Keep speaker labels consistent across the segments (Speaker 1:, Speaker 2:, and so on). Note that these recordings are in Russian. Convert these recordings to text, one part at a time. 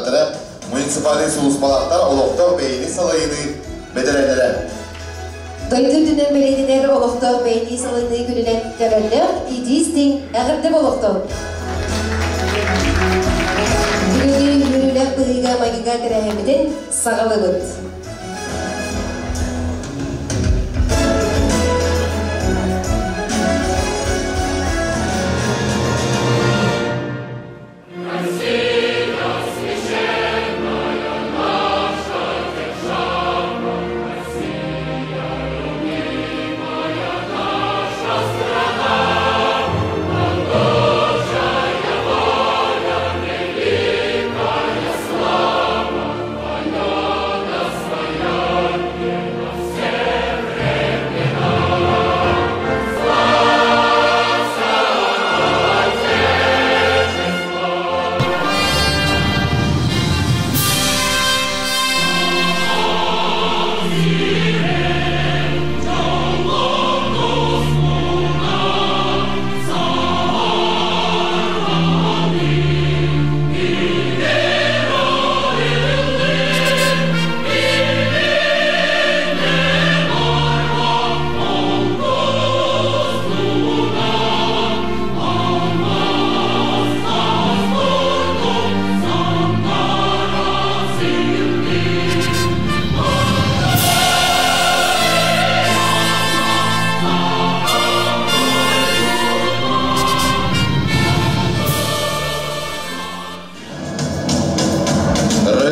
Speaker 1: Аттыра муниципалий сулуспалақтар олықтау бейіні салайыны беделенері.
Speaker 2: Дойды дүнен беледінер олықтау бейіні салайыны күнінен кәрәлер, идейстің әғірді болықтау. Күніне үрілер бұғыға магиға тірәхемеден сағалы бұд.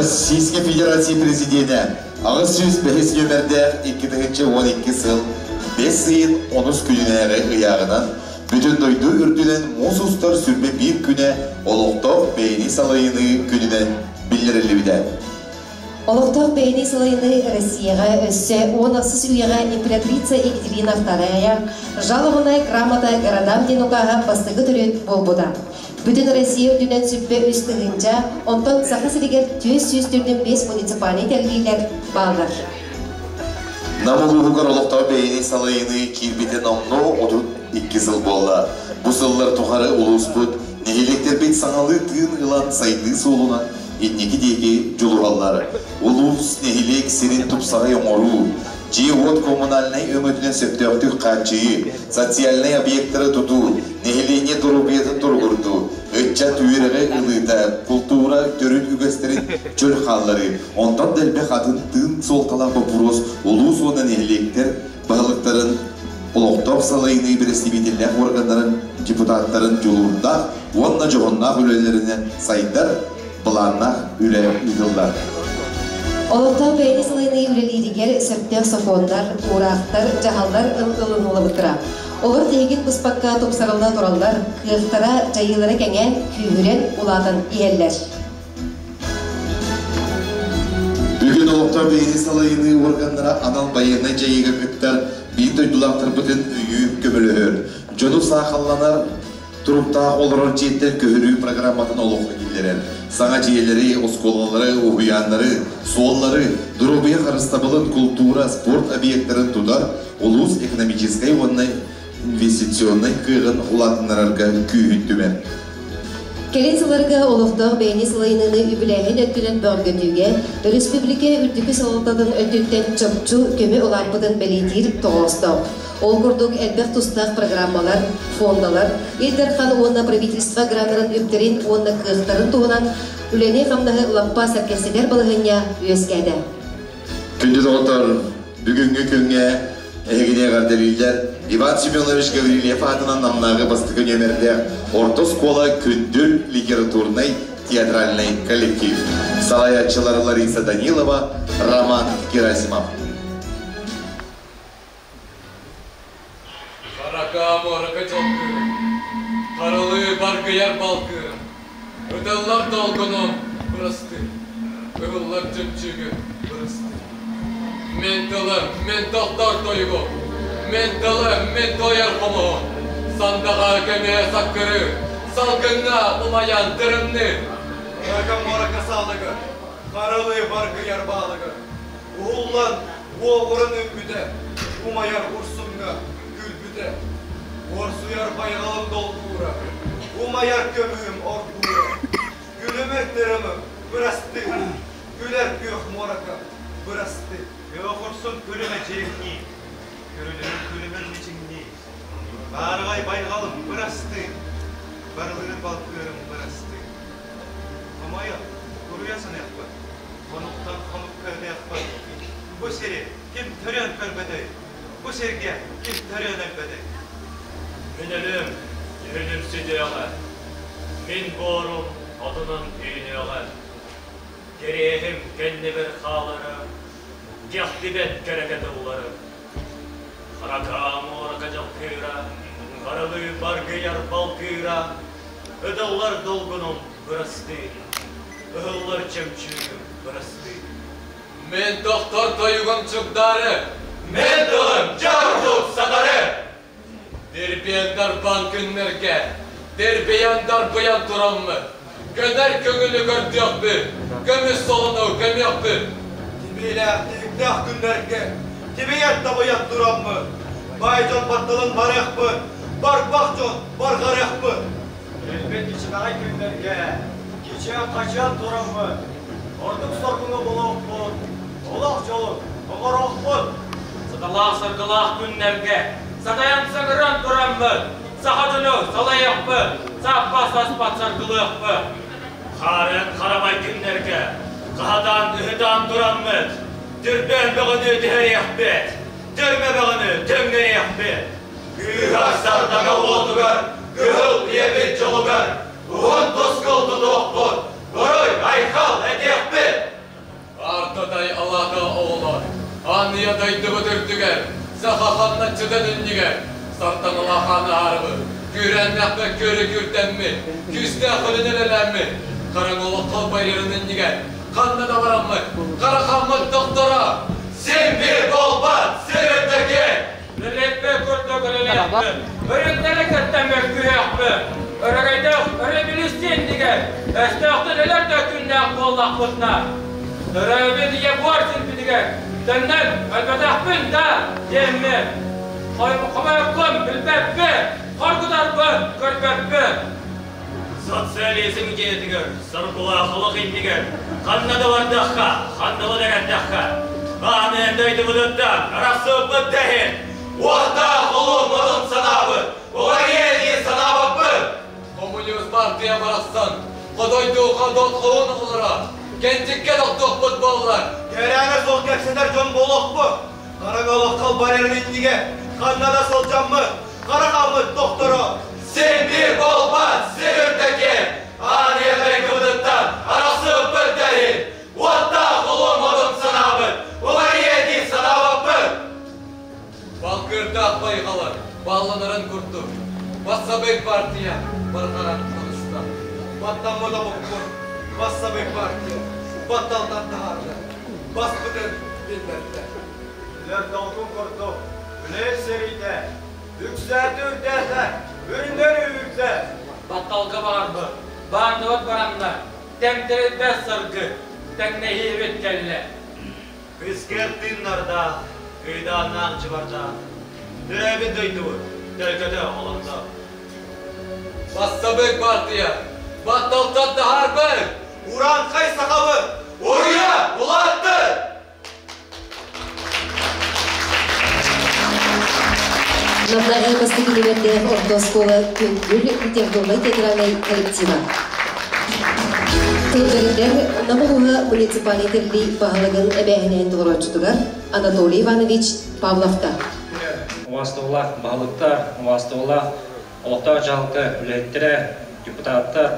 Speaker 1: Российской Федерации президенті Ағыз сөз бәхес өмірдер 2012 сыл 5 сыйын 13 күнінәғі ұяғынан бүтін дойды үрдінен мұсустар сүрме бір күні олықтау бейіні салайыны күнінен білдірілі біді.
Speaker 2: Олықтау бейіні салайыны Россияға өсі 10 ұяға императрица Екатерина II жалымынай грамота городам денуғаға бастығы түрет болбуда. Бүтін Россия өтінен сүппе үстігінча, онтан сақы сірігер төз сөздердің 5 муниципалий тәргейлер бағдар.
Speaker 1: Намылы ғығыр олықтау бейіні салайыны келбетін омну 32 сыл болды. Бұл сыллар тұғары ұлыс бұд, нелелектер бет саңалы тыын ғылан сайды солына, етнекі деге жұлығалары. Ұлыс нелелек серін тұпсағай оңыру, Живот коммунальной өмөтүнөн сөптөктүк качы, социальный объекттары туту, нехиление турубиятын тургурду, өтчат үйреге ылыта, культура төрүн үгөстерин чөл халлары, онтан делбе хатын тын солтала вопрос, улус оны нехилектер, бағылыктарын, улуктоп салайыны берестибителер органдарын, депутаттарын жулурда, онна жоғынна үлелеріне сайдар, планна үле үйділдар.
Speaker 2: Олықтау бәйні салайыны үлелерігер сөптен софондар, урақтар, жағалдар ылынылы бұтыра. Олар тегін бұспаққа топсарылда тұралдар, қиықтара жайылары кәңен күйірен ұлатын иелер.
Speaker 1: Бүгін олықтау бәйні салайыны органдара анал байыны жайыға күттар, бейін дойдулақтыр бұтын үйі көмілі. Жону сақалланар, Турупта олар жеттер көрі программатын олуқны келдерен. Саңа жиелері, осколалары, уғыянлары, соллары, дұрубия қарыстабылын культура, спорт объекттарын тудар, олус экономическай оннай инвестиционный күйгін ұлатынларға күйін түмен.
Speaker 2: Келен сыларға олықтау бәйні салайыныны үбіләйін өттілін бөргөтуге, республика үрдікі салатадың өттілтен чөпчу көмі оларпыдың бәлетер тоғыстау. Ол күрдік әлбәқ тұстақ программалар, фондалар, елдерхан онна правительства гранарын өптерін, онна қықтарын туғынан үлене қамнағы лаппа сәркесілер балығыня өскәді.
Speaker 1: Күнді доғытар, бүгінгі күнге әгіне ғарделейлер, Иван Семенович Гаврилев атынан намнағы бастығы нөмірді Орта школа күнділ литературный театральный коллектив. Салаятчылар Лариса Данилова, Роман Герасимов.
Speaker 3: Мора котелкы, қарылы баргыяр балкы, өтеллар толгыным бұрысты, өғыллар түмчігі бұрысты. Мен тылы, мен тоқтар тойғы, мен тылы, мен тояр қомы, сандаға кәме саққыры, салғынға ұмаян дірімні.
Speaker 4: Мора касалығы, қарылы баргыяр балығы, ұғыллан оғырын үмбіді, ұмаяр ұрсымға күлбіді. Орсуяр байғалым долгура, умаяр көмüğüm orkuра, gülüm etlerimim, bırastı. Kargay baygalım bırastı. Barılırı balkıyorum bırastı. Ama ya, kuruyasın yapma. Konuktan konuk körde yapma. Bu seri kim törüyen körbede? Bu sergiye kim törüyen elbede?
Speaker 3: Münelim, yürünüm südüyorlar. Min borum, adının düğünüyorlar. Gereyim kendi bir haları, Yahdibet kereket oğulları. Karakağımı orakacak kıyra, Karalığı bargıyar balkıyra, Ödallar dolgunum burası değil, Öhullar çemçüğüm burası değil. Men doktor koyugum çukdarı, Men dolum cavurduk sadarı. Derbiyendar bankınlarga, derbiyendar bayan duramı, Göner köngülü gördü yok mu, Gömüz solunu göm yok mu?
Speaker 4: Tibiyle deliklah günlerge, Tibiyet de bayat duran mı? Baycan battalın barak mı? Bar bakcan, bar garak mı?
Speaker 5: Elbet içinay günlerge, Geçen kaçan duran mı? Orduk sorgunu bulup mu? Olak çoluk, oğurak mı?
Speaker 6: Sıdalak sırgılak günlerge, Sadayan sığıran duran mı? Sahadını salayak mı? Sahpas aspat sırgılıyak mı? Karen karamay günlerge, Kahadan ühüdan duran mı? Dürben bağını düheriyek bet, Dürme bağını döngeyek bet.
Speaker 3: Gühar sardana oldugar, Gühül yebet çolugar, Uğun toskul tutuqbun, Goroy aykal edek bet. Artaday alaga oğlar, Aniyaday dıbıdırdıgar, Sahahanna çıdan ünlügar, Sartan alahanı harbi, Gürennek ve körü gürden mi, Küste hülüneleler mi, Karanoluk kol baylarının nigar, Kanlı da varan mı, Karakanlık doktora, Sen bir kolbat, Sırıttaki.
Speaker 6: Lületme kurdu gülüyak mı? Örüklere kırtlamak güyak mı? Örgeyde örebilirsin dige, Esnafta neler dökünlek kollak kutlar. Örebi diye varsın dige, Senden elbette bin da, Yemmi. Koymukamayakım bilbep mi? Korkudar mı? Körpep mi? Sosyalizm giyetiger, sırkulakılık indiger, Kannadı var dakika, kandalı deren dakika. Bana endeydi vüdütten, arası bu dehin. Orta olmadın sanabı, olar yedi sanabı mı? Komünist partiya barastan, Kodoydu kadot kovun oğullara, Gençikke doktok futbollar.
Speaker 4: Gerene sol gekseler can bolok mu? Karanoluk kal baylarının indige, Kannada solcan mı? Karakamlık doktoru.
Speaker 3: Sen bir kolpat, Sırıttaki, Aniyeday vüdütten, arası bu dehin. Orta olmadın sanabı, olar yedi sanabı mı? Balkırda baygalar, ballanırın kurtu. Bassabek partiya, barkaran konuşta.
Speaker 4: Battanma da bokkur, bassa bek partiya, battaldan taharda, bas bıdır bilmette.
Speaker 5: Üler dalgın kurdu, Üler seride, Yükseldi ürderler, Ürünleri ürder.
Speaker 6: Battalga var mı? Bandıvat baranlar, Temteri bes sırgı, Tekne hibet kelle.
Speaker 5: Kıskertinlarda, Kıydanlar çıbarda, Dürebi duydu, Delkede olanda.
Speaker 3: Bassabek partiya, battaldan da harbi.
Speaker 4: Uran kay sakabı,
Speaker 3: Oraya ulattı.
Speaker 2: Намна Эльмастык университет Ордоскола Күнгүл литературный театральный коллектива. Тылбердер Намуга муниципалитетли бағалығын әбәхінен тұғырачытығар Анатолий Иванович Павловта.
Speaker 7: Уастығылар бағалықтар, уастығылар олықтар жалқы үлеттері, депутаттар.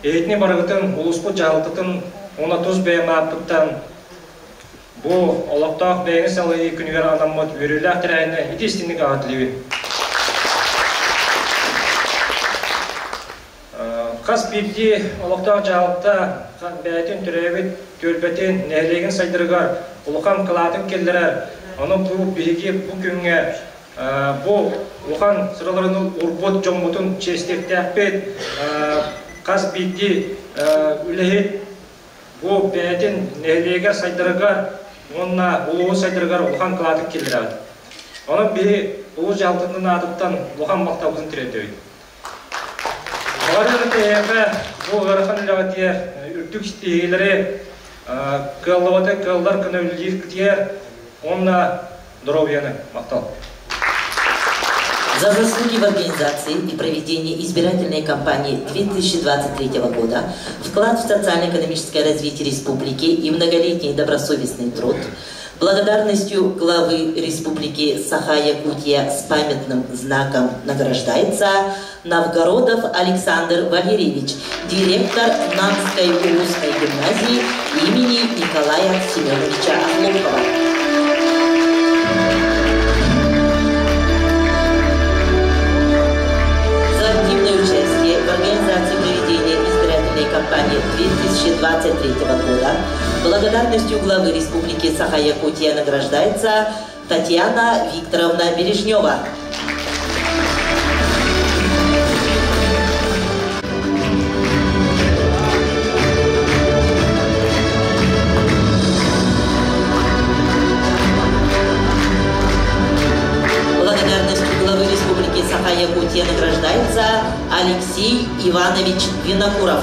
Speaker 7: Ейтіне барығытын ұлыспы жалқытын 30 бәйімі апыттан бұл олықтақ бәйіні салы күнігер адаммыд өрілі тірәйіне етестінік ағатылығы. Қас бірде олықтақ жалықта бәйтін түрәбет төлбәтін нәлеген сайдырғар ұлыққан қылатын келдірер. Оны бұл бігі бұл күнге бұл ұлыққан сыраларының ұрбот жомбутын честекті әппет қас бірде үләйет бұл бәйтін нәлеген сайдырғар онына ұлығы сайдырғар ұлыққан қылатын келдірер. Оны бігі ұлы жалтының адыптан ұлыққан мақтауызын түреді. Оғарығын әйбі бұл ғырықын үліғатер үрдік стейгілері кыллываты кылдар күні үлдейір күтер, онына дұровияны мақтал.
Speaker 8: За заслуги в организации и проведении избирательной кампании 2023 года, вклад в социально-экономическое развитие республики и многолетний добросовестный труд, благодарностью главы республики Саха-Якутия с памятным знаком награждается Новгородов Александр Валерьевич, директор Намской улусной гимназии имени Николая Семеновича Хлопкова. За активное участие в организации проведения избирательной кампании 2023 года благодарностью главы республики Саха-Якутия награждается Татьяна Викторовна Бережнева. Благодарностью главы республики Саха-Якутия награждается Алексей Иванович Винокуров.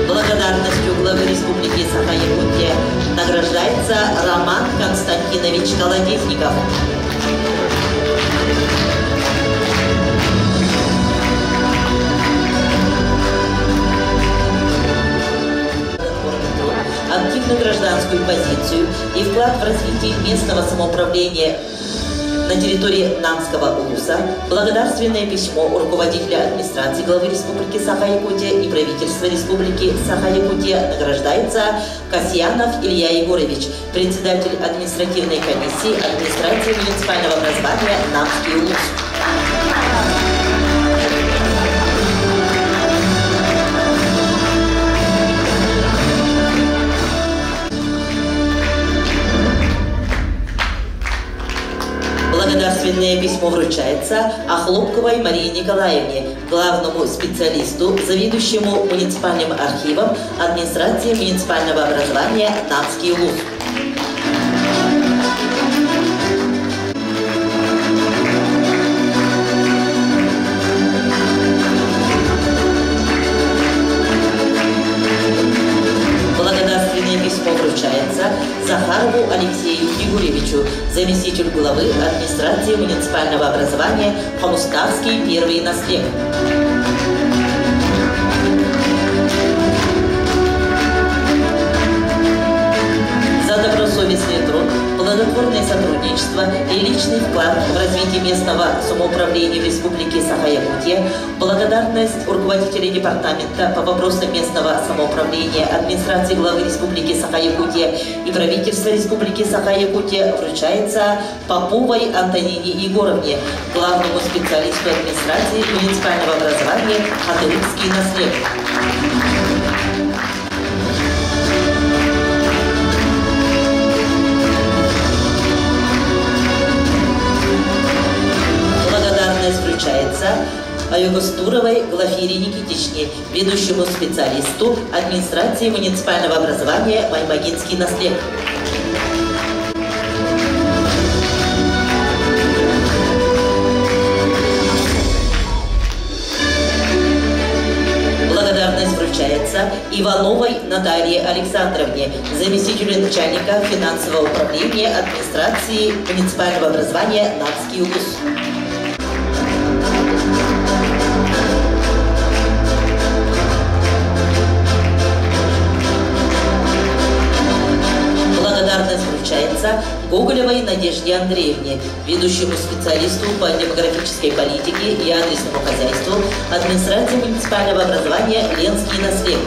Speaker 8: Благодарностью главы республики Саха-Якутия награждается Роман Константинович Колодезников. Активную гражданскую позицию и вклад в развитие местного самоуправления на территории Намского улуса, благодарственное письмо руководителя администрации главы республики Саха-Якутия и правительства республики Саха-Якутия награждается Касьянов Илья Егорович, председатель административной комиссии администрации муниципального образования Намский улус. Благодарственное письмо вручается Охлопковой Марии Николаевне, главному специалисту, заведующему муниципальным архивом администрации муниципального образования Намский улус. Благодарственное письмо вручается Захарову Алексею Егорьевичу, заместитель главы администрации муниципального образования Хомуставский первый наслед. За добросовестный труд, плодотворное сотрудничество и личный вклад в развитие местного самоуправления в республике Саха-Якутия, благодарность руководителей департамента по вопросам местного самоуправления администрации главы республики Саха-Якутия и правительства республики Саха-Якутия вручается Поповой Антонине Егоровне, главному специалисту администрации муниципального образования Хатырыкский наслед. Вручается Аюгостуровой Глафире Никитичне, ведущему специалисту администрации муниципального образования Маймагинский наслед. Благодарность вручается Ивановой Наталье Александровне, заместителю начальника финансового управления администрации муниципального образования Намский улус. Благодарность вручается Гоголевой Надежде Андреевне, ведущему специалисту по демографической политике и адресному хозяйству администрации муниципального образования Ленский наслед.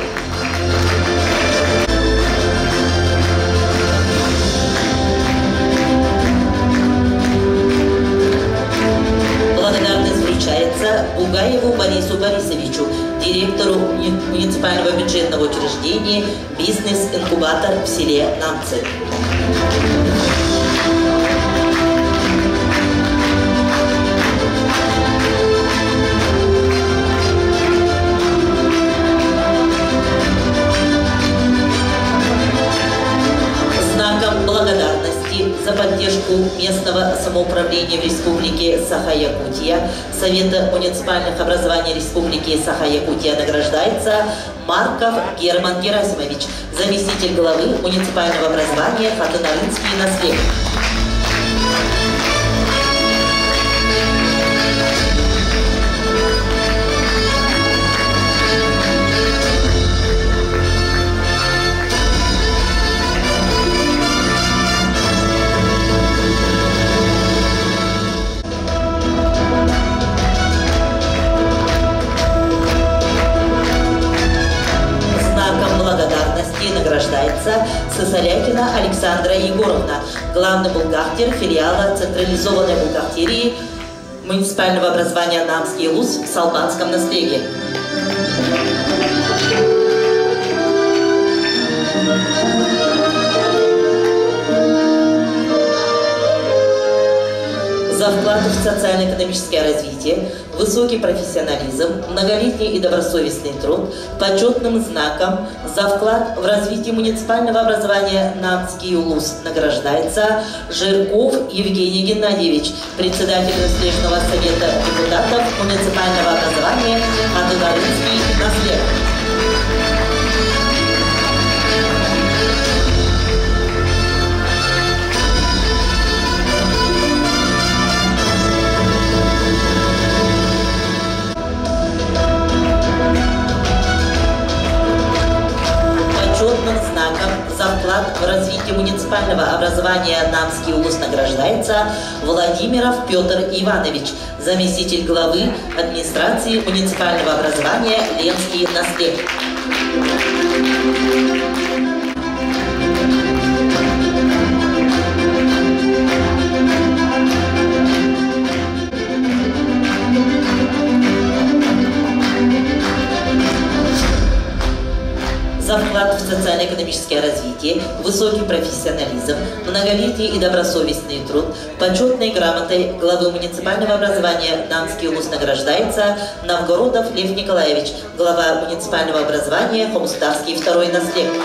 Speaker 8: Благодарность вручается Бугаеву Борису Борисовичу, директору муниципального бюджетного учреждения «Бизнес-инкубатор» в селе Намцы. Знаком благодарности за поддержку местного самоуправления в Республике Саха-Якутия, Совета муниципальных образований Республики Саха-Якутия награждается Марков Герман Герасимович, заместитель главы муниципального образования Хатынарынский наследник. Награждается Сысолякина Александра Егоровна, главный бухгалтер филиала централизованной бухгалтерии муниципального образования Намский ЛУЗ в Салбанском наследии. За вклад в социально-экономическое развитие, высокий профессионализм, многолетний и добросовестный труд, почетным знаком за вклад в развитие муниципального образования Намский ЛУЗ награждается Жирков Евгений Геннадьевич, председатель наследного совета депутатов муниципального образования Хатынарынский наследник. Знаком за вклад в развитие муниципального образования Намский ЛУЗ награждается Владимиров Петр Иванович, заместитель главы администрации муниципального образования Ленский наследник. За вклад в социально-экономическое развитие, высокий профессионализм, многолетний и добросовестный труд, почетной грамотой главы муниципального образования Намский ЛУЗ награждается Новгородов Лев Николаевич, глава муниципального образования Хомуставский второй наследник.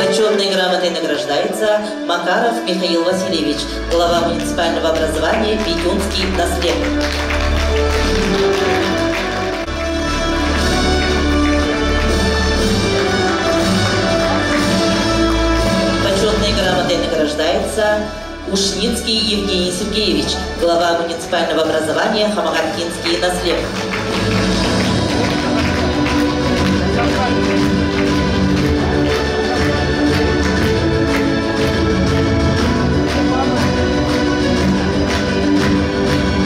Speaker 8: Почетной грамотой награждается Макаров Михаил Васильевич, глава муниципального образования Петюнский наследник. Грамотой награждается Ушницкий Евгений Сергеевич, глава муниципального образования Хамагаттинский наследник.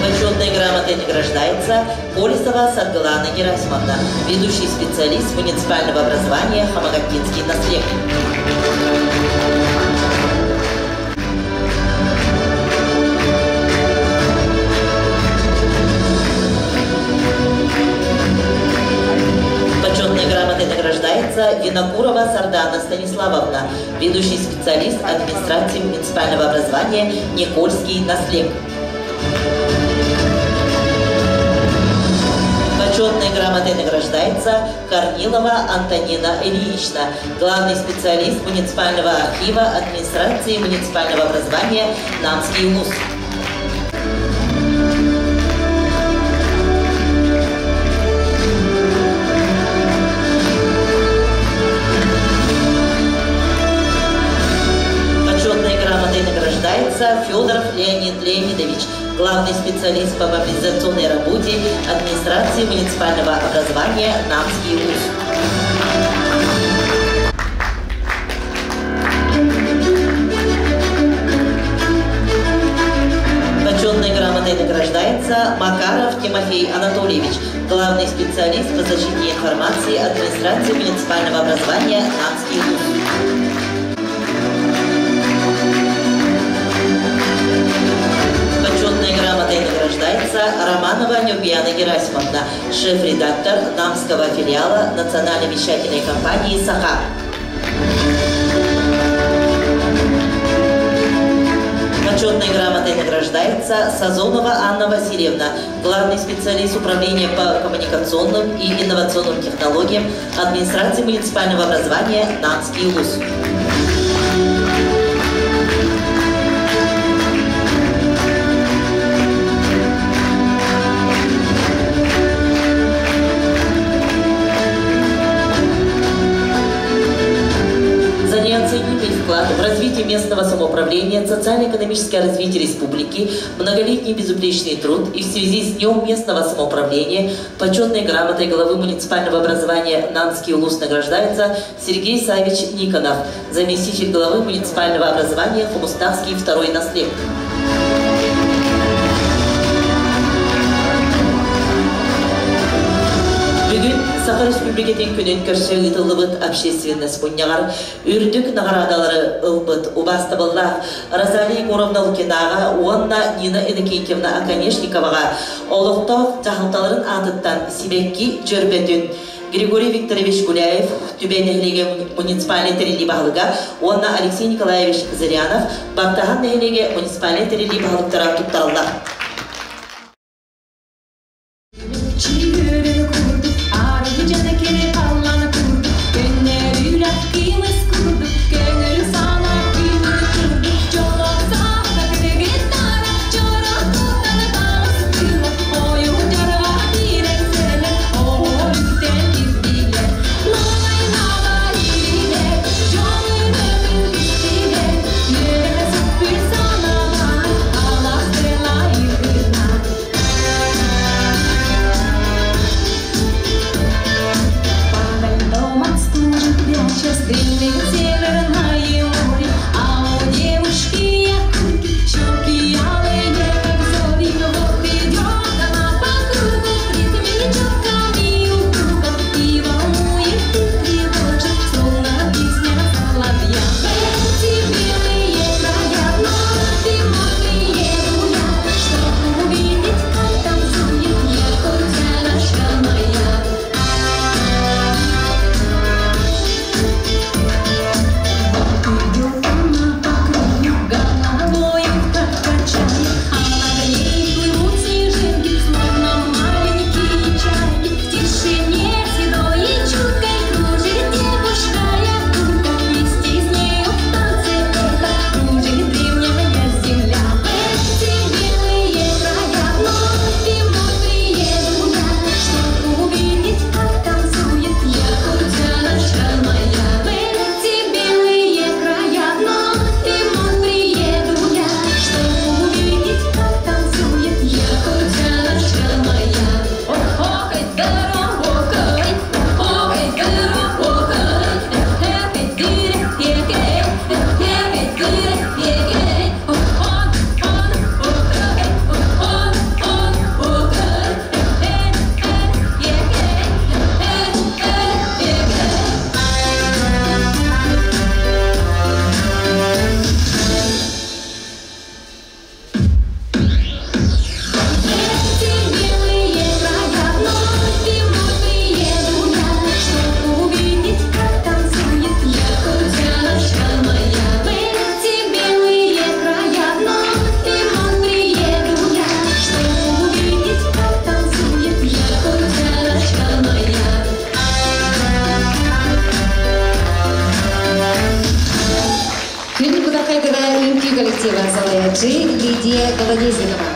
Speaker 8: Почетной грамотой награждается Полисова Садгалана Герасимовна, ведущий специалист муниципального образования Хамагаттинский наследник. Почетной грамотой награждается Винокурова Сардана Станиславовна, ведущий специалист администрации муниципального образования Никольский наследник. Почетной грамотой награждается Корнилова Антонина Ильинична, главный специалист муниципального архива администрации муниципального образования Намский ЛУЗ. Почетной грамотой награждается Федоров Леонид Леонидович, главный специалист по мобилизационной работе администрации муниципального образования Намский ЛУЗ. Почетной грамотой награждается Макаров Тимофей Анатольевич, главный специалист по защите информации администрации муниципального образования Намский ЛУЗ. Почетной грамотой награждается Романова Нюбьяна Герасимовна, шеф-редактор Намского филиала национальной вещательной компании «Саха». Почетной грамотой награждается Сазонова Анна Васильевна, главный специалист управления по коммуникационным и инновационным технологиям администрации муниципального образования Намский ЛУЗ. самоуправления, социально-экономическое развитие республики, многолетний безупречный труд и в связи с Днем местного самоуправления почетной грамотой главы муниципального образования Нанский улус награждается Сергей Савич Никонов, заместитель главы муниципального образования Хомуставский второй наследник. Сахар Республикатын күнен көрсі ұтылыбыт общественность бұнняғар үрдік нағарадалары ұлбыт ұбасты болла Розалия Горовна Лукинаға, Уанна Нина Энекентьевна Аканешниковаға олықтау жағылталарын атыттан Сибекки жөрбетін Григорий Викторович Гуляев, Тюбен-Нехлеге муниципальный терили бағылыға, Уанна Алексей Николаевич Зырянов, Бақтахан Нехлеге муниципальный терили бағылықтара тұтталла.
Speaker 2: Лидия Голонезникова.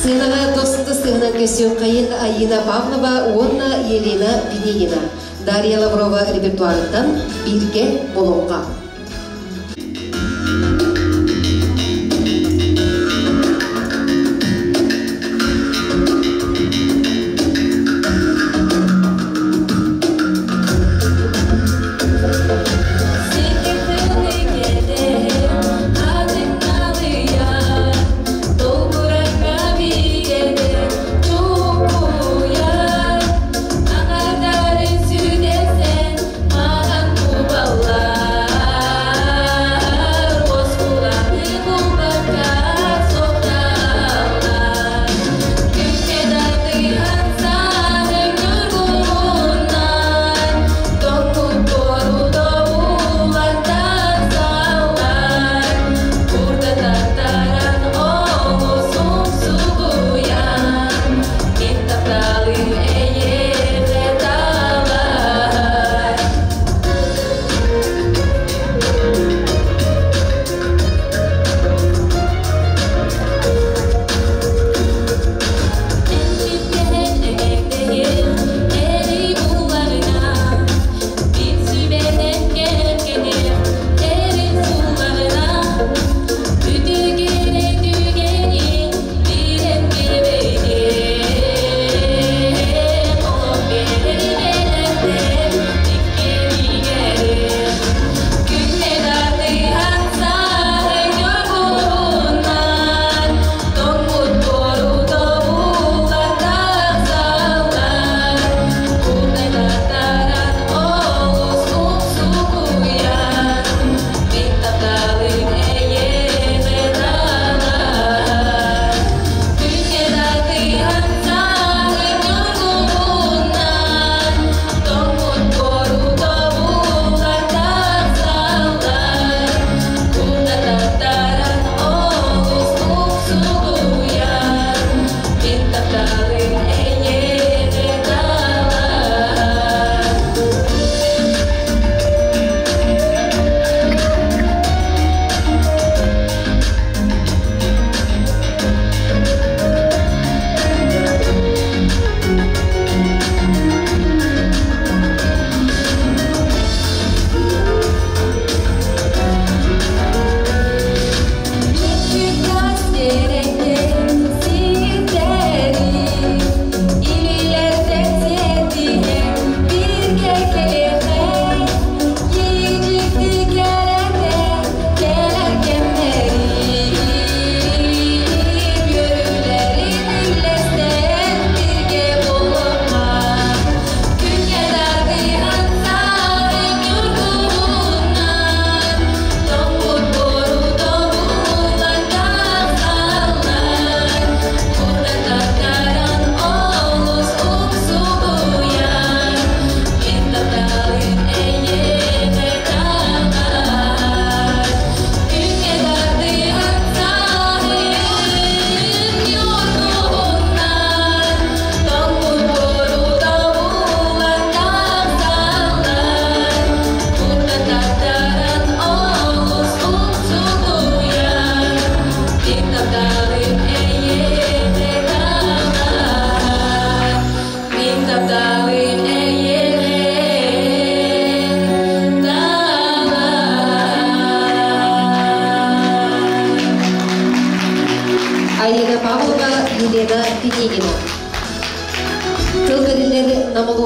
Speaker 2: Сыновы досты сыгынан көсен қайын Аина Павлова, Уонна Елена Пенегина. Дарья Лаврова репертуарыттан «Бирге болуңға».
Speaker 9: Аңардар сүдесен маған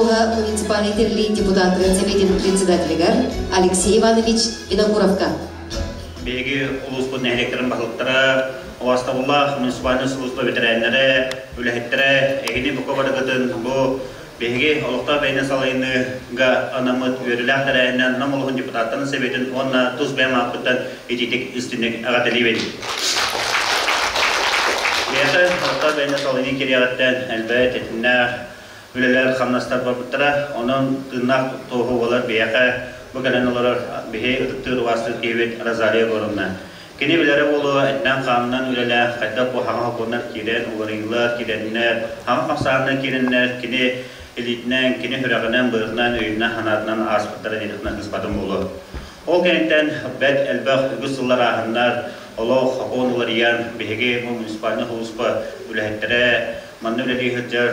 Speaker 2: Уха муниципалитет депутаттын советин председателигер Алексей Иванович Винокуровка.
Speaker 9: Беги улуспут нехлектерин бахылыктара, Оастабулла муниципальный служба ветеринары, үлэхеттере, эгини букабарыгытын бу беги олукта бейне салайыныга анамыт өріләхтерәйінен намылығын депутаттын советин онна туз бәм ақпыттан ететік үстінік ағателивен. Беги олукта бейне салайыны кереғаттан әлбәт етінна үлелер қамнастар барбыттара, оның тыннақ тоғы олар бейақы бұғалан олар бейе ұтыктыр уастыр кейбет разалия көрінна. Кені білері болу әттен қамынан үлелі қайта бұл хаңа қонар керен, оларыңлар кереннер, хаңа қамсағынан кереннер, кені элитнен, кені хүрағынан, бұғынан, өйінен, ханатынан, аспыттары недіқнан ұспадым болу. Ол кенеттен бәт әлбәқ үгіз сыллар ағындар, олық қоғын олар иян, бейге бұл муниципалны құлыспа үләхеттері, манны үләді хүттер,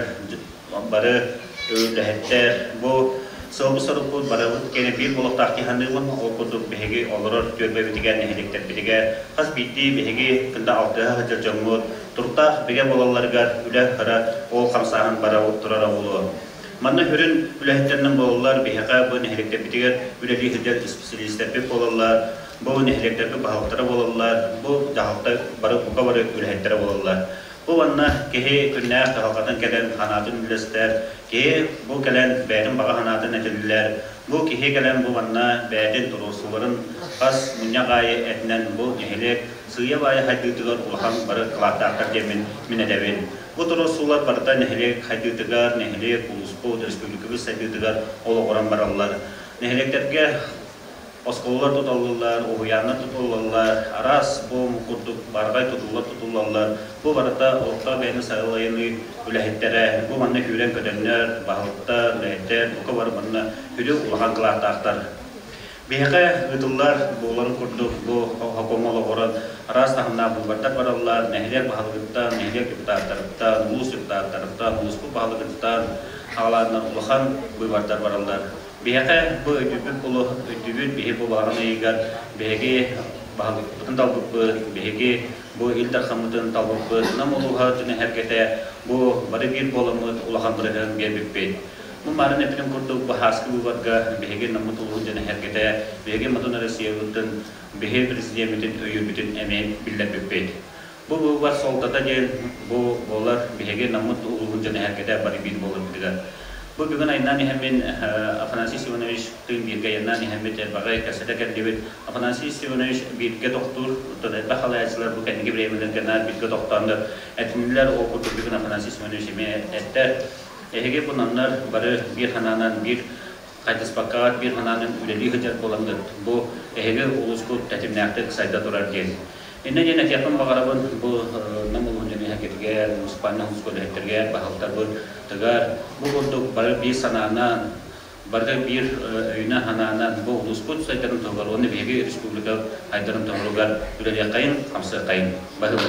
Speaker 9: бары үләхеттер, бұл Соғыз сұрып барабыт кені бір болып тақки хандығын ол күрдік бейге олырыр көрбе бітіген нәхеліктер бітіге қас бітті бейге күнді алтыға ғытыр жоңғыд тұрқтақ беге болаларғар үләк қара ол қамсағын барабыт тұрар ауылы. Манны хүрін үләхеттерінің болалар бейге бұл нәхеліктер бітігер үләлі хүдер специалистер бек болалар, бұл нәхеліктер бек бағылықтары болалар, бұл жағылықта барып бұқа бары үләхеттері болалар. Bu anna kehe künnek halkadan gelen hanatın ülester, kehe bu gelen bärin bağa hanatın etililer, bu kehe gelen bu anna bärin turusuların kas munyagayı etnen bu nehelek sığıya bayı haydıtıgar ulhan barı kılattaqtar demin minedevin. Bu turusular barıda nehelek haydıtıgar, nehelek uluspu, respublikabız haydıtıgar olu oran barallar. Neheleklerge Oskollar tutallar, oğuyanlar tutallar, aras bu mukurduk bargay tutallar, bu barada olukta beyni sayılayını ülahittere, bu manna hüren ködenler, bahlıkta, ülahitler, bu kabar manna hüdü ulahan kılahtaqtar. Beyge ıtıllar, buğuların kurduk, bu hakomalı oran, aras tahımna bu bardak barallar, nehler bahlıkta, nehler депутаттарıpta, ulus депутаттарıpta, ulus bu bahlıkta, ağlarından ulahan bu bardak barallar. Beyge bu ödübük ulu, ödübük beyge bu bağına eğer, beyge bağlıklıkın talbıkı, beyge bu ilter xamıdın talbıkı, nam uluğa tüne herkete bu barı bir bolamı ulahan bırakın gerbekbeyt. Bu marın epinin kurduk bu haskı bu varga, beyge namut uluğun tüne herkete, beyge madun arasıya vıldın, beyge prezidiyemetin öyü bütün emeğin bildirbekbeyt. Bu var soltada gel, bu bolar beyge namut uluğun tüne herkete barı bir bolar bırakın. Bu bugün ayından hemen Afanasi Ivanoviç tüm bir gayından hemen terbagay kasete kendibet Afanasi Ivanoviç bir doktor da halayçılar bu kendi gibi emirlerden bir doktorlar etkinlikler okudu bugün Afanasi Ivanoviç me etter ehge bunlar barı bir hananan bir kayıt pakat bir hananın üleli hıcar kolandı bu ehge ulusku tetimnakta sayda durar diye. İnne jenek yapın bagarabın bu namulun jenek haketger muspanna huskul hekterger bahaltar bu tegar bu untuk bar bir sananan barga bir öйнә hananan bu ulusput saydarın togar onu bege respublika aydarın togar üleli kayın hamsa kayın bahılı.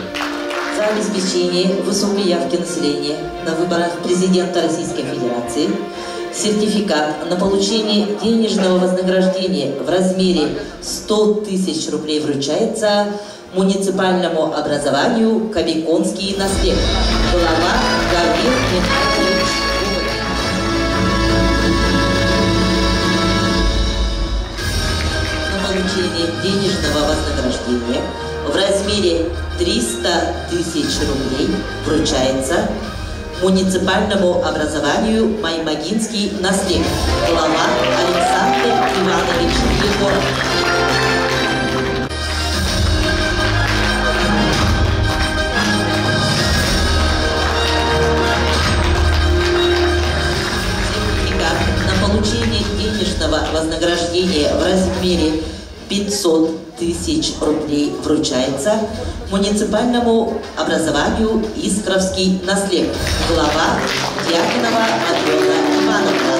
Speaker 8: За обеспечение высокой явки населения на выборах президента Российской Федерации сертификат на получение денежного вознаграждения в размере 100 000 рублей вручается муниципальному образованию Кобяконский наслед. Глава Гаврил Михайлович. На получение денежного вознаграждения в размере 300 000 рублей вручается муниципальному образованию Маймагинский наслед. Глава Александр Иванович Егоров. Получение денежного вознаграждения в размере 500 000 рублей вручается муниципальному образованию Искровский наслед. Глава Дьяконова Алена Ивановна.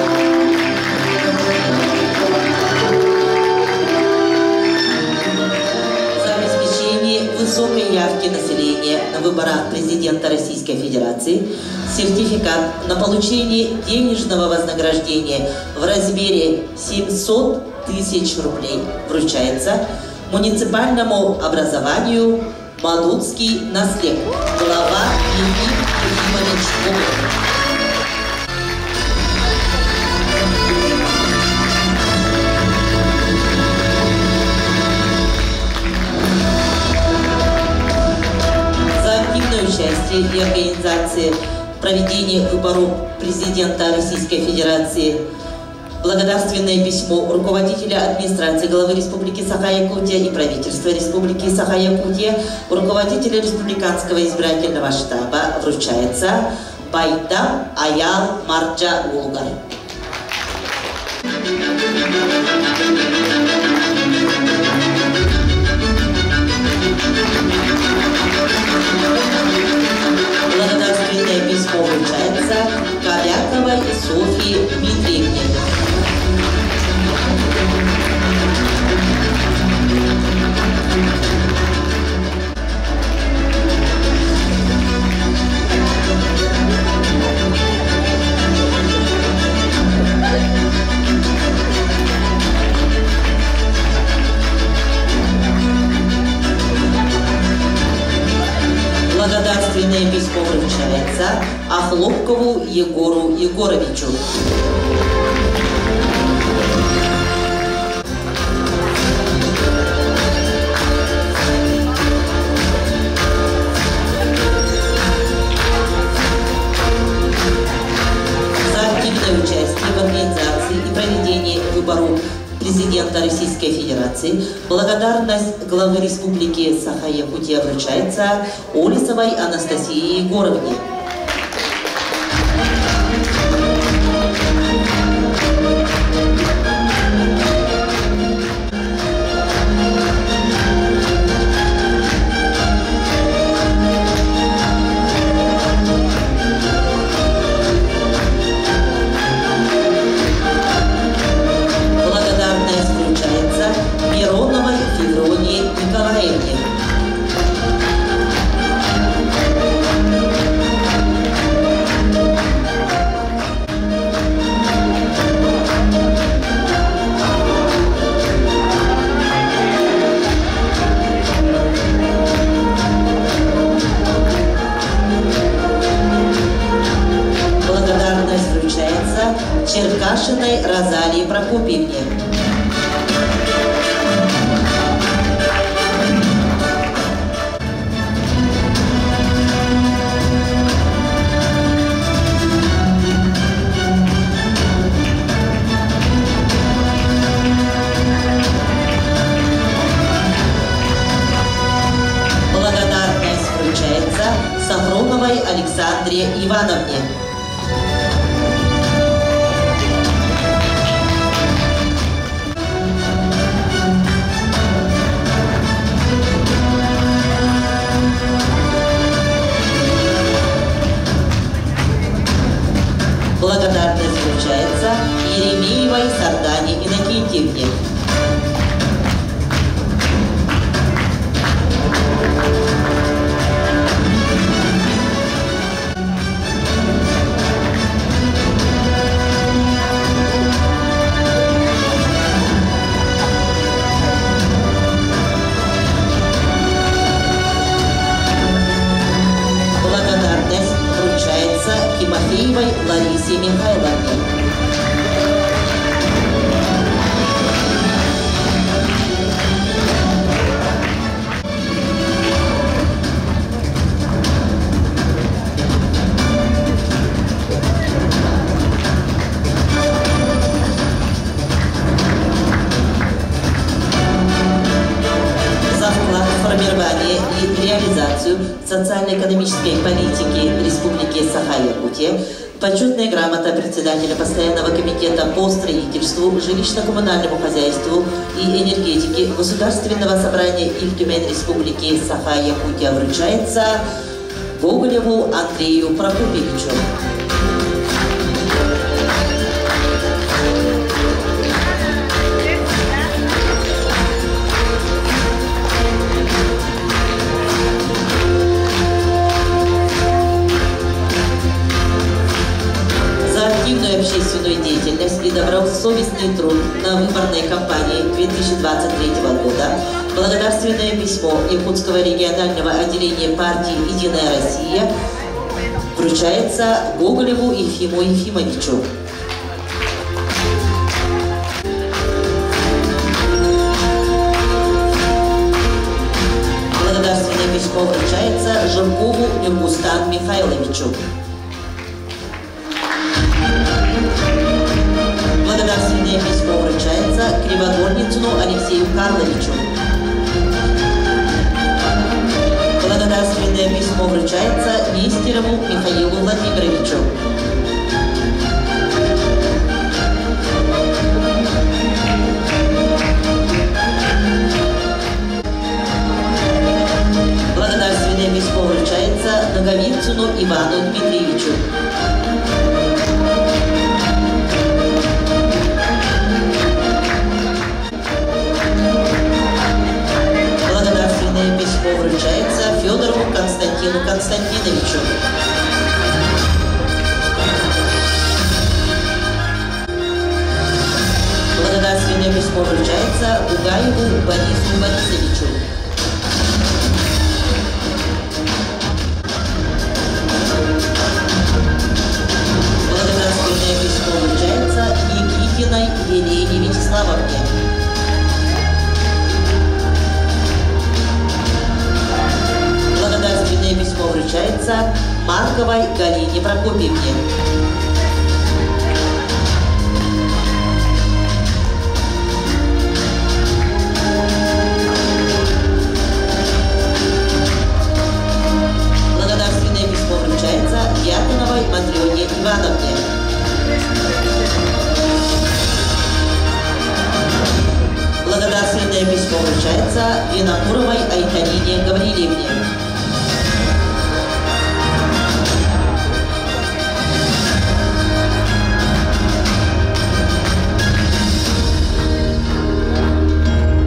Speaker 8: За обеспечение высокой явки населения на выборах президента Российской Федерации сертификат на получение денежного вознаграждения в размере 700 000 рублей вручается муниципальному образованию Мадутский наслед. Глава Евгений Ефимович Губин. партии и организации проведения выборов президента Российской Федерации. Благодарственное письмо руководителя администрации главы Республики Саха-Якутия и правительства Республики Саха-Якутия, руководителя Республиканского избирательного штаба вручается Байдам Аял Марджа Улгар. Благодарственное письмо вручается Кобяковой Софье Дмитриевне. Благодарственное письмо вручается Охлопкову Егору Егоровичу. За активное участие в организации и проведении выборов президента Российской Федерации благодарность главы Республики Саха-Якутия вручается Олисовой Анастасии Егоровне. Мироновой Федроне Николаевне. Благодарность вручается Черкашиной Розалии Прокопьевне. Сафроновой Александре Ивановне. Благодарность вручается Еремеевой Сардане Иннокентьевне. Тимофеевой Ларисе Михайловне. За вклад в формирование и реализацию социально-экономической политики Республики Саха-Якутия почетная грамота председателя Постоянного комитета по строительству, жилищно-коммунальному хозяйству и энергетике Государственного собрания Ильтюмень Республики Саха-Якутия вручается Гоголеву Андрею Прокопьевичу. Активную общественную деятельность и добросовестный труд на выборной кампании 2023 года благодарственное письмо Якутского регионального отделения партии «Единая Россия» вручается Гоголеву Ефиму Ефимовичу. Благодарственное письмо вручается Жиркову Юргустан Михайловичу. Благодарственное письмо вручается Кривогорницыну Алексею Карловичу. Благодарственное письмо вручается Нестерову Михаилу Владимировичу. Благодарственное письмо вручается Наговицыну Ивану Дмитриевичу. Благодарственное письмо вручается Федорову Константину Константиновичу. Благодарственное письмо вручается Бугаеву Борису Борисовичу. Благодарственное письмо вручается Никитиной Елене Вячеславовне. Благодарственное письмо вручается Марковой Галине Прокопьевне. Благодарственное письмо вручается Дьяконовой Матрёне Ивановне. Благодарственное письмо вручается Винокуровой Айтанине Гаврилевне.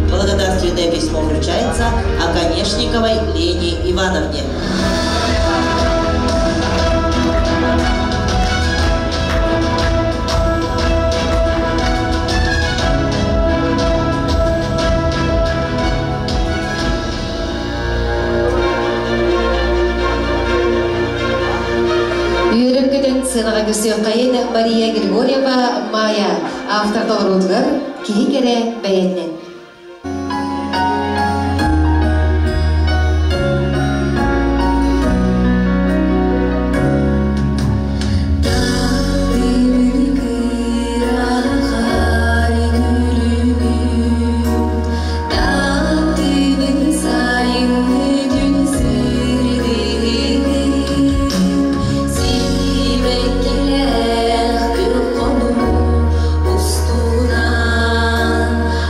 Speaker 8: Благодарственное письмо вручается Оконешниковой Лене Ивановне.
Speaker 2: Сынаға көсөйқайын Мария Григорьева Майя авторлар киһи кере бәйеннен.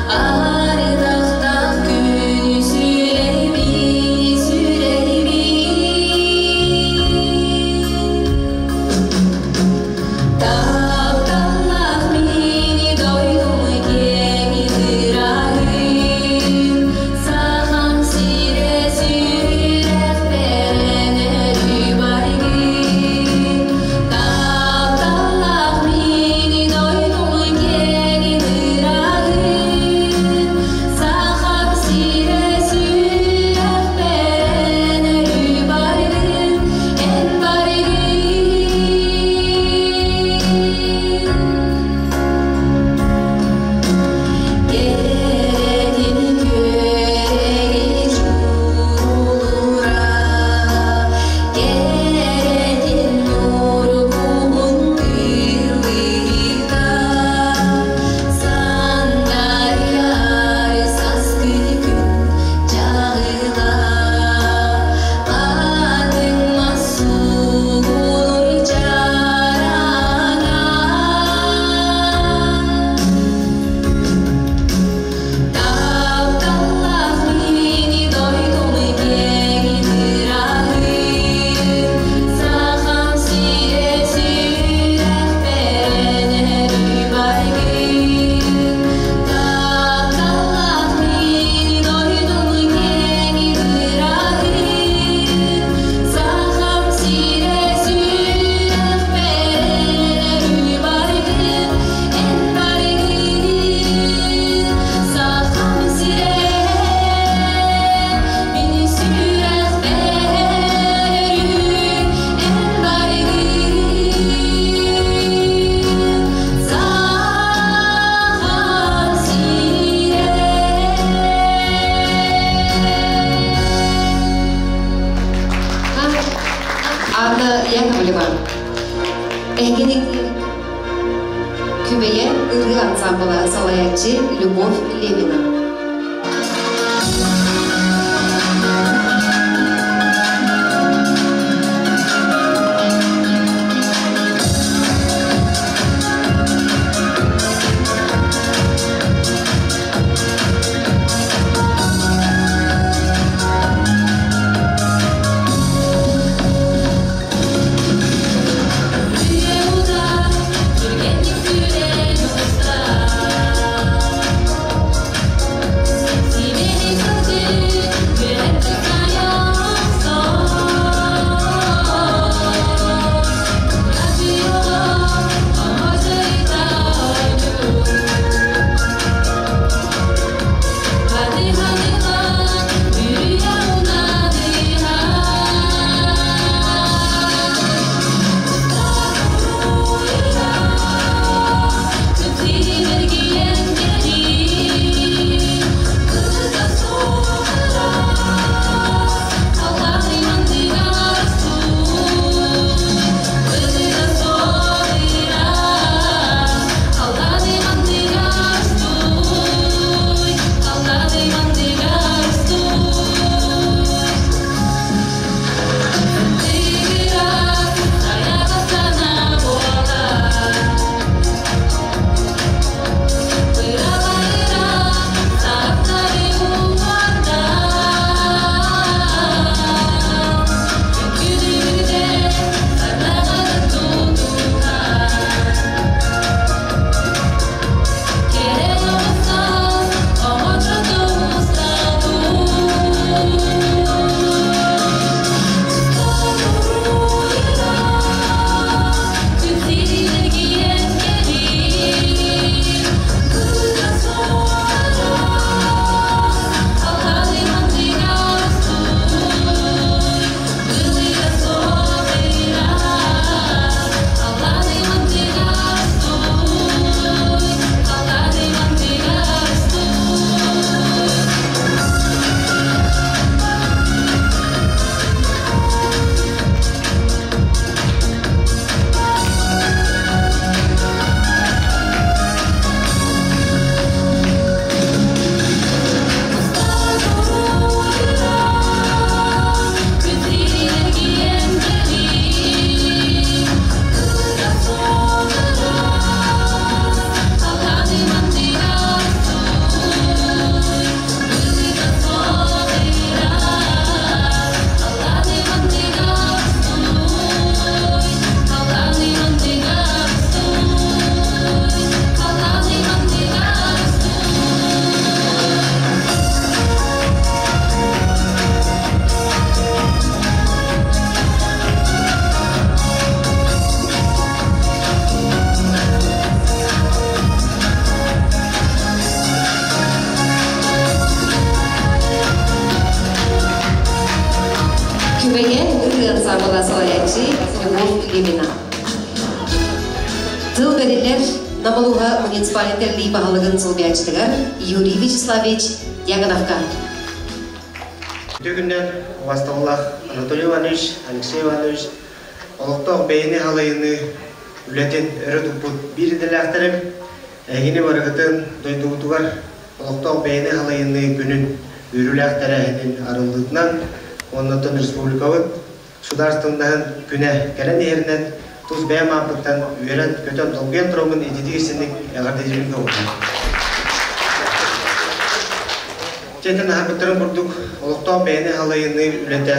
Speaker 10: Ah
Speaker 2: Тыры ансамблы салаячы Любовь Левина. ансамблы салаячы Любовь Левина. Тыл берелер Намалуга муниципалитет бағалығын сылбиячтығар Юрий Вячеславович Ягановка.
Speaker 10: Бүгіннен Вастаулах Анатолий Иванович, Алексей Иванович, олықтық бейіне халайыны үлетін өрі тұппыт бірділәқтірім, әйгіне барығытын дойдығытуғар олықтық бейіне халайыны күнін үріләқтірі арылдығынан, оннатын республикалық Сударстығындағы күні кәрін ерінен тұз бәйім апыттан үйерін көтен толген тұрғын едетігесіндік әғарды жерінгі олды. Тентен ақпыттырын бұрдық олықтау бәйіне халайыны үлеті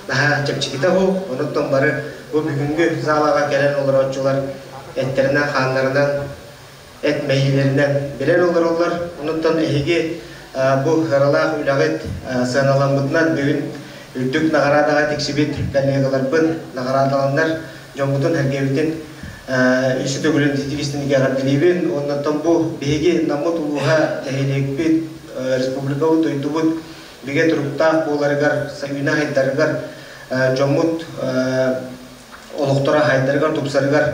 Speaker 10: наға чепчекеті бұл, оныттың бары бұл бүгінгі залаға кәрін олар отчылар әттерінен, қанларынан, әт мәйілерінен бірер олар, оныттың әйге бұл ғаралақ үлағыт сығыналамыдынан бүгін Үттік нағарадаға тексебет кәлінеғаларбын нағарадаландар жоңғытын әргевітін үші төгілін тетігістінеге ғардилейбін. Оннаттан бұл бейге намыт ұлыға әйлекпет республикауы тойдубыт беге тұрыптақ боларығар, сайуына хайдарығар, жоңғыт олықтыра хайдарығар, тұпсарығар,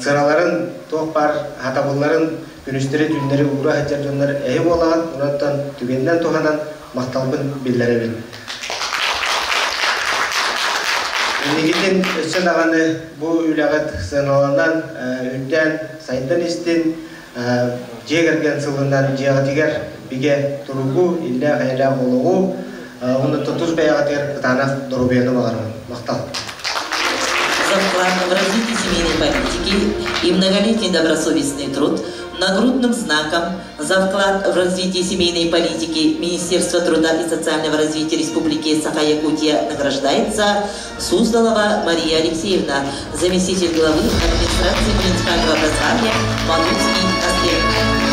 Speaker 10: цыраларын, тоқ бар, хатабыларын, күністері түндері ұғыра хайдар жонлар әйі болаған, онаттан түгенден тоғанан мақталбын белдері бен. Негетін өтсен ағаны бұл үләғыт сығыналандан үттен сайдан истин жегерген сылынан жегатигер биге туругу илле хайла олугу оны тутуз баягатер кытанак дурубену багармын. Мактал.
Speaker 8: За вклад в развитие семейной политики и многолетний добросовестный труд нагрудным знаком за вклад в развитие семейной политики Министерства труда и социального развития Республики Саха-Якутия награждается Суздалова Мария Алексеевна, заместитель главы администрации муниципального образования Малузский наследник.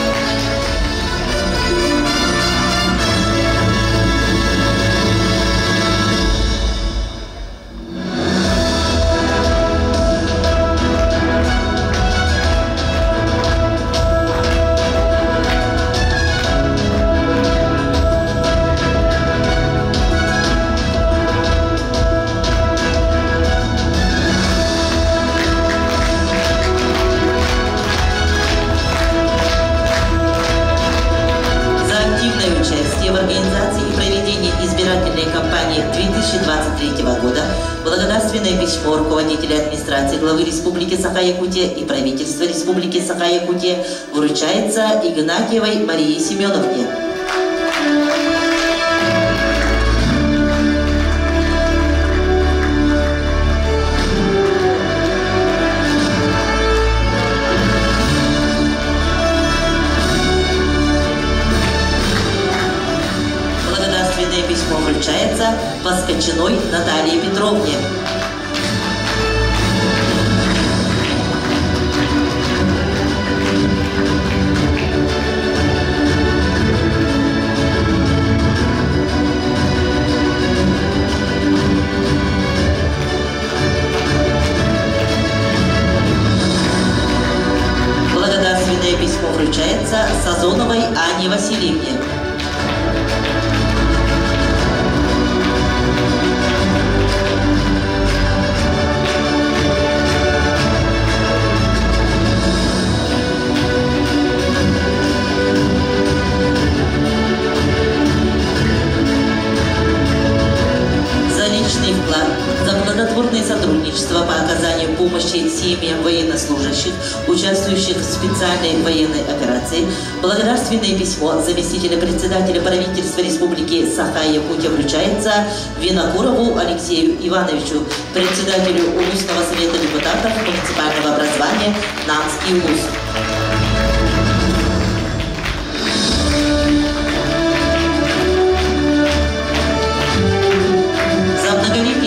Speaker 8: В организации и проведении избирательной кампании 2023 года благодарственное письмо руководителя администрации главы Республики Саха-Якутия и правительства Республики Саха-Якутия вручается Игнатьевой Марии Семеновне. Письмо вручается Воскочиной Наталье Петровне. Благодарственное письмо вручается Сазоновой Анне Васильевне. Вклад за плодотворное сотрудничество по оказанию помощи семьям военнослужащих, участвующих в специальной военной операции, благодарственное письмо заместителя председателя правительства Республики Саха-Якутия вручается Винокурову Алексею Ивановичу, председателю Улусного совета депутатов муниципального образования Намский улус.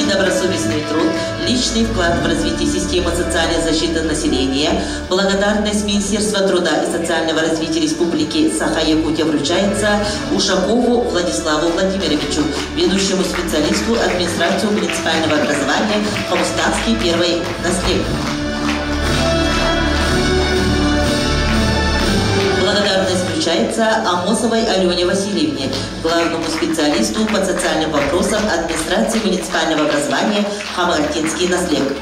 Speaker 8: Добросовестный труд, личный вклад в развитие системы социальной защиты населения, благодарность Министерства труда и социального развития Республики Саха-Якутия вручается Ушакову Владиславу Владимировичу, ведущему специалисту администрации муниципального образования Хомустанский первый наследник. Благодарность вручается Амосовой Алене Васильевне, главному специалисту по социальным вопросам администрации муниципального образования Хамагатинский наследник.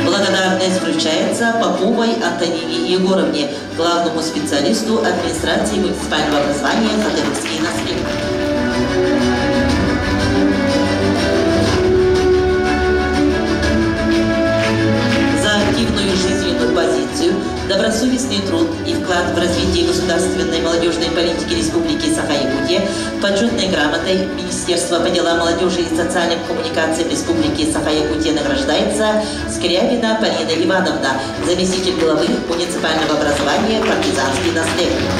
Speaker 8: Благодарность вручается Поповой Антонине Егоровне, главному специалисту администрации муниципального образования Хатырский наследник. За активную жизненную позицию, добросовестный труд и вклад в развитие государственной молодежной политики Республики Саха-Якутия почетной грамотой Министерства по делам молодежи и социальным коммуникациям Республики Саха-Якутия награждается Скрябина Полина Ивановна, заместитель главы муниципального образования Партизанский наследник.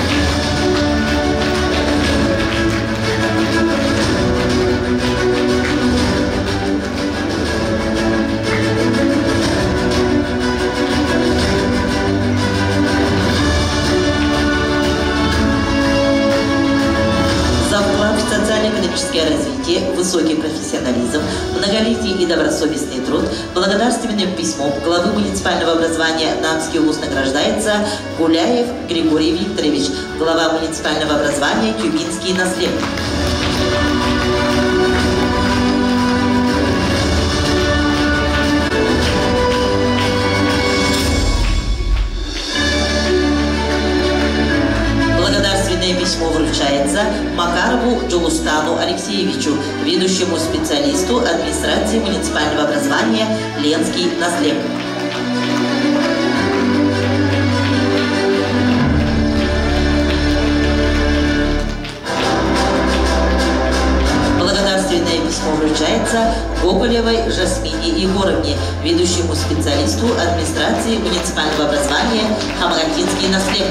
Speaker 8: Социально-экономическое развитие, высокий профессионализм, многолетний и добросовестный труд, благодарственным письмом главы муниципального образования Намский улус награждается Гуляев Григорий Викторович, глава муниципального образования Тюбинский наследник. письмо вручается Макарову Джулустану Алексеевичу, ведущему специалисту администрации муниципального образования Ленский Наслек. Благодарственное письмо вручается Гоголевой Жасмине Егоровне, ведущему специалисту администрации муниципального образования Хамракинский Наслек.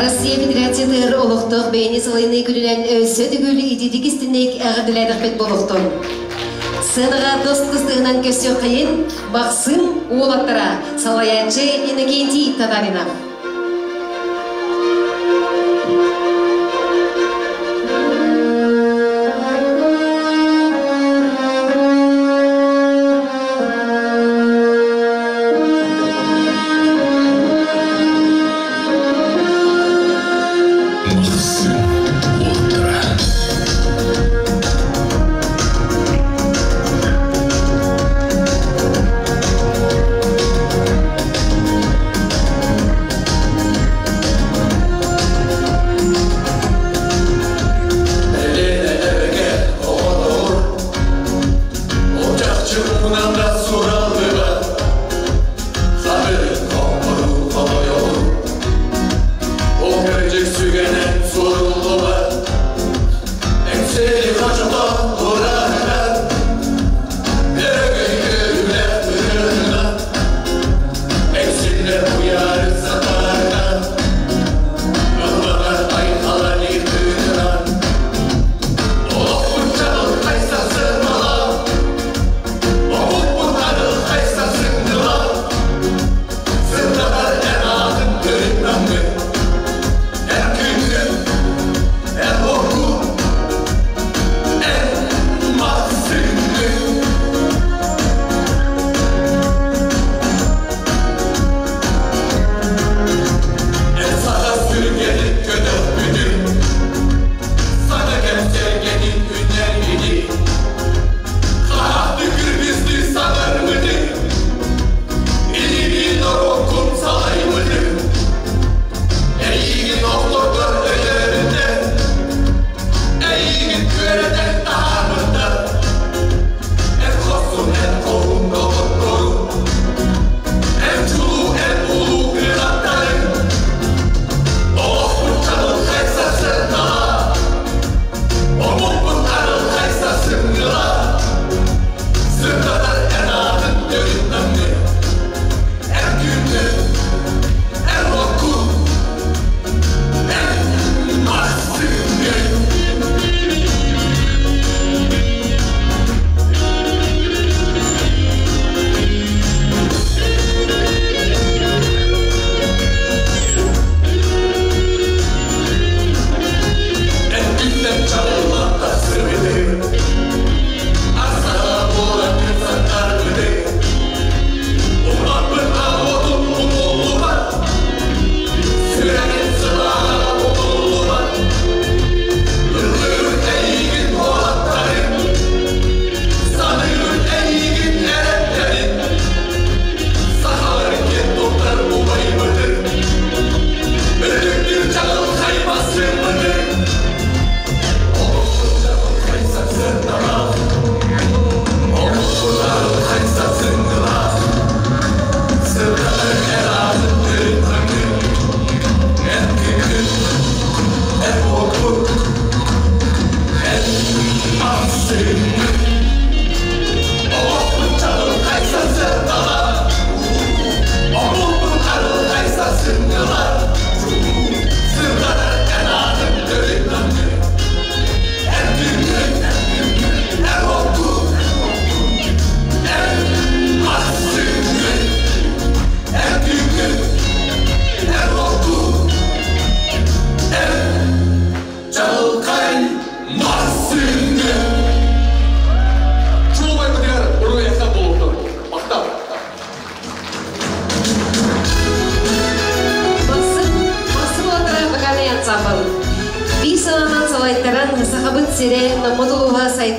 Speaker 2: Россия Федерациясы олохтор бейни сылайны күлінен сөтігілі идидік істінек әғаділәдік бет болуқтон. Сыныға дост қыздығынан көсі қайын, бақсын уолаттыра, салаянчы инекенти тадарина.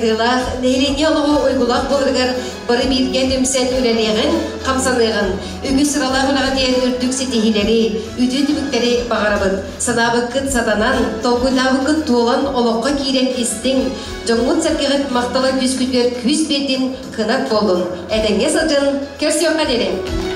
Speaker 2: сайдылах, нейлене олығы ойгулақ болыргар бары бирге төмсен үлелеген, қамсанығын, үгі сыралар ұлаға дейін үрдік сетихилері, үді түбіктері бағарабыд, санабыққыт сатанан, толгудабыққыт туылан олыққа кейрен істің, жоңғыт сәркеғіт мақтала күз күдгер күз бетін қынақ болдың. Әдіңе сылжын, көрсіоққа дерем.